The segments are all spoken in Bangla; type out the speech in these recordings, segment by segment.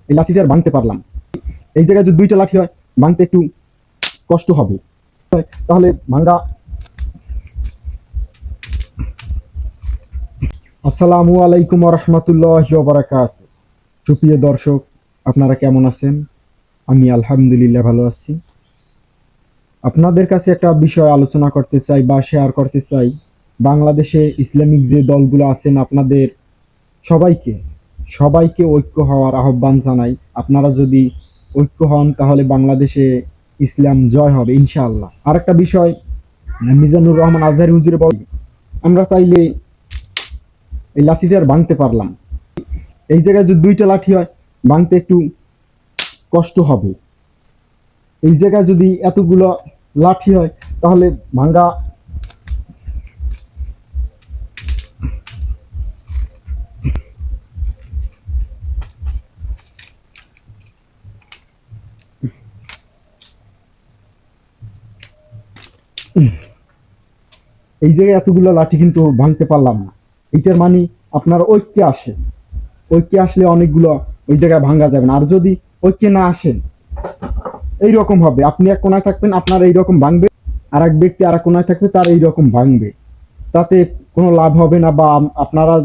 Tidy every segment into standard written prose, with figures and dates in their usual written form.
এই লাঠিটা আর ভাঙতে পারলাম। এই জায়গায় যদি দুইটা লাঠি হয় ভাঙতে একটু কষ্ট হবে, তাহলে ভাঙ্গা। আসসালামু আলাইকুম ওয়া রাহমাতুল্লাহি ওয়া বারাকাতুহু। সুপ্রিয় দর্শক, আপনারা কেমন আছেন? আমি আলহামদুলিল্লাহ ভালো আছি। আপনাদের কাছে একটা বিষয় আলোচনা করতে চাই বা শেয়ার করতে চাই। বাংলাদেশে ইসলামিক যে দলগুলো আছেন, আপনাদের সবাইকে সবাইকে ঐক্য হওয়ার আহ্বান জানাই। আপনারা যদি ঐক্য হন তাহলে বাংলাদেশে ইসলাম জয় হবে ইনশাআল্লাহ। আর একটা বিষয়, মিজানুর রহমান আজহারি হুজুরে বলেন, আমরা চাইলে এই লাঠিটা আর ভাঙতে পারলাম। এই জায়গায় যদি দুইটা লাঠি হয় ভাঙতে একটু কষ্ট হবে। এই জায়গায় যদি এতগুলো লাঠি হয় তাহলে ভাঙ্গা। এই জায়গায় এতগুলো লাঠি কিন্তু ভাঙতে পারলাম না। এইটার মানে আপনারা ঐক্যে আসেন। ঐক্যে আসলে অনেকগুলো ওই জায়গায় ভাঙ্গা যাবে না। আর যদি ঐক্যে না আসেন, এইরকম হবে, আপনি এক কোনায় থাকবেন আপনার এইরকম ভাঙবে, আর এক ব্যক্তি আর এক কোনায় থাকবে তার এইরকম ভাঙবে। তাতে কোনো লাভ হবে না। বা আপনারা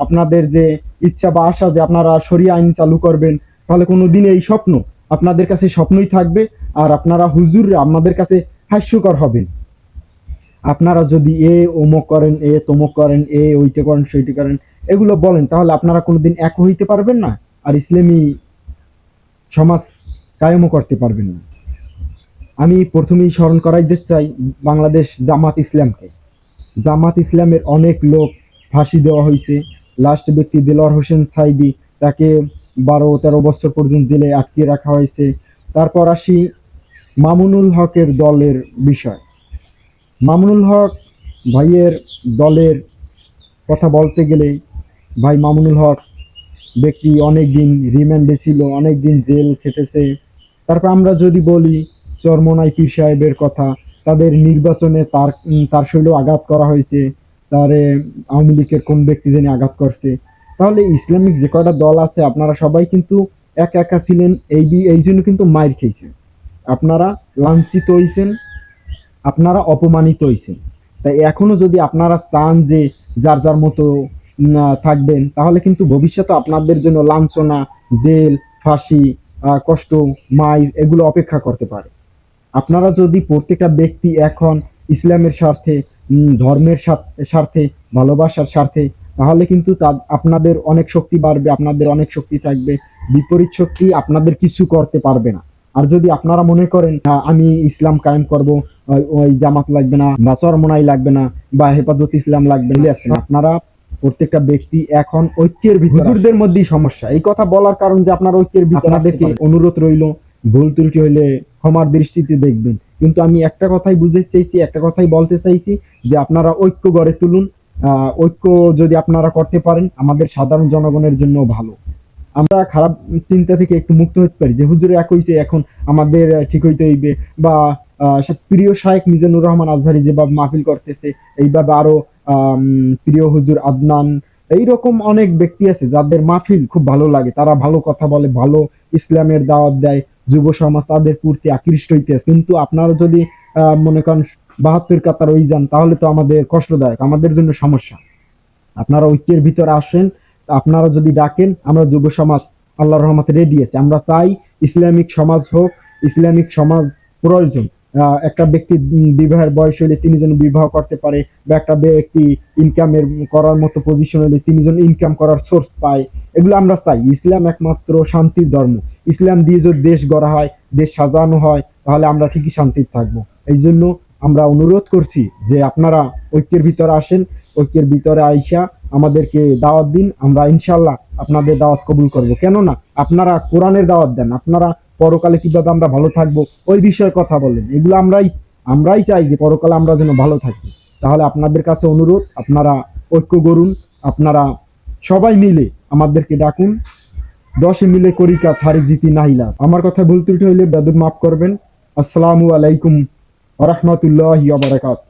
আপনাদের যে ইচ্ছা বা আশা যে আপনারা শরিয়া আইন চালু করবেন, তাহলে কোনো দিন এই স্বপ্ন আপনাদের কাছে স্বপ্নই থাকবে। আর আপনারা হুজুর আপনাদের কাছে হাস্যকর হবেন। আপনারা যদি এ অমুক করেন, এ তমুক করেন, এ ওইটা করেন, সেইটা করেন, এগুলো বলেন, তাহলে আপনারা কোনোদিন এক হইতে পারবেন না, আর ইসলামী সমাজ কায়েমও করতে পারবেন না। আমি প্রথমেই স্মরণ করাইতে চাই বাংলাদেশ জামাত ইসলামকে। জামাত ইসলামের অনেক লোক ফাঁসি দেওয়া হয়েছে। লাস্ট ব্যক্তি দেলোয়ার হোসেন সাইদি, তাকে 12-13 বছর পর্যন্ত জেলে আটকে রাখা হয়েছে। তারপর আসি মামুনুল হকের দলের বিষয়। মামুনুল হক ভাইয়ের দলের কথা বলতে গেলে, ভাই মামুনুল হক ব্যক্তি অনেক দিন রিমান্ডে ছিল, অনেক দিন জেল খেটেছে। তারপর আমরা যদি বলি চরমোনাই পীর সাহেবের কথা, তাদের নির্বাচনে তার শৈলেও আঘাত করা হয়েছে। তারে আওয়ামী লীগের কোন ব্যক্তি যেন আঘাত করছে। তাহলে ইসলামিক যে কয়টা দল আছে আপনারা সবাই কিন্তু একা একা ছিলেন, এই জন্য কিন্তু মাইর খেয়েছেন, আপনারা লাঞ্ছিত হয়েছেন, আপনারা অপমানিত হয়েছেন। তাই এখনো যদি আপনারা চান যে যার যার মতো থাকবেন, তাহলে কিন্তু ভবিষ্যতে আপনাদের জন্য লাঞ্ছনা, জেল, ফাঁসি, কষ্ট, মাইর এগুলো অপেক্ষা করতে পারে। আপনারা যদি প্রত্যেকটা ব্যক্তি এখন ইসলামের স্বার্থে, ধর্মের স্বার্থে, ভালোবাসার স্বার্থে, তাহলে কিন্তু আপনাদের অনেক শক্তি বাড়বে, আপনাদের অনেক শক্তি থাকবে। বিপরীত শক্তি আপনাদের কিছু করতে পারবে না। আর যদি আপনারা মনে করেন আমি ইসলাম কায়েম করব, ওই জামাত লাগবে না বা চরমোনাই লাগবে না বা হেফাজত ইসলাম লাগবে না, আপনারা প্রত্যেকটা ব্যক্তি এখন ঐক্যের ভিতরে। হুজুরদের মধ্যেই সমস্যা, এই কথা বলার কারণ যে আপনারা ঐক্যের ভিতরে। আপনাদেরকে অনুরোধ রইল, ভুল ত্রুটি হইলে ক্ষমার দৃষ্টিতে দেখবেন। কিন্তু আমি একটা কথাই বুঝতে চাইছি, একটা কথাই বলতে চাইছি, যে আপনারা ঐক্য গড়ে তুলুন। ঐক্য যদি আপনারা করতে পারেন, আমাদের সাধারণ জনগণের জন্য ভালো। আমরা খারাপ চিন্তা থেকে একটু মুক্ত হতে পারি যে হুজুরে এক হইছে, এখন আমাদের ঠিক হইতে হইবে। বা প্রিয় শায়েখ মিজানুর রহমান আজহারি যেভাবে মাহফিল করতেছে, এইভাবে আরো প্রিয় হুজুর আদনান, এইরকম অনেক ব্যক্তি আছে যাদের মাহফিল খুব ভালো লাগে, তারা ভালো কথা বলে, ভালো ইসলামের দাওয়াত দেয়, যুব সমাজ তাদের প্রতি আকৃষ্ট হইতেছে। কিন্তু আপনারা যদি মনে করেন 72 কাতার ওই যান, তাহলে তো আমাদের কষ্টদায়ক, আমাদের জন্য সমস্যা। আপনারা ঐক্যের ভিতরে আসেন। আপনারা যদি ডাকেন, আমরা যুব সমাজ আল্লাহর রহমতে রেডি আছে। আমরা চাই ইসলামিক সমাজ হোক, ইসলামিক সমাজ প্রয়োজন। একটা ব্যক্তি বিবাহের বয়স হলে তিনি যেন বিবাহ করতে পারে, বা একটা ব্যক্তি ইনকামের করার মতো পজিশন হলে তিনি যেন ইনকাম করার সোর্স পায়, এগুলো আমরা চাই। ইসলাম একমাত্র শান্তির ধর্ম। ইসলাম দিয়ে যদি দেশ গড়া হয়, দেশ সাজানো হয়, তাহলে আমরা ঠিকই শান্তিতে থাকবো। এই জন্য আমরা অনুরোধ করছি যে আপনারা ঐক্যের ভিতরে আসেন, ঐক্যের ভিতরে আইসা আমাদেরকে দাওয়াত দিন। আমরা ইনশাল্লাহ আপনাদের দাওয়াত কবুল করব। কেননা আপনারা কোরআনের দাওয়াত দেন, আপনারা পরকালে কিভাবে আমরা ভালো থাকবো ওই বিষয়ে কথা বলেন। এগুলো আমরাই চাই যে পরকালে আমরা যেন ভালো থাকি। তাহলে আপনাদের কাছে অনুরোধ, আপনারা ঐক্য গড়ুন। আপনারা সবাই মিলে আমাদেরকে ডাকুন। 10 মিলে করি কাজ, হারি জিতি নাহিলা। আমার কথা ভুল ত্রুটি হইলে বেদুর মাফ করবেন। আসসালামু আলাইকুম ওয়া রাহমাতুল্লাহি ওয়া বারাকাতুহু।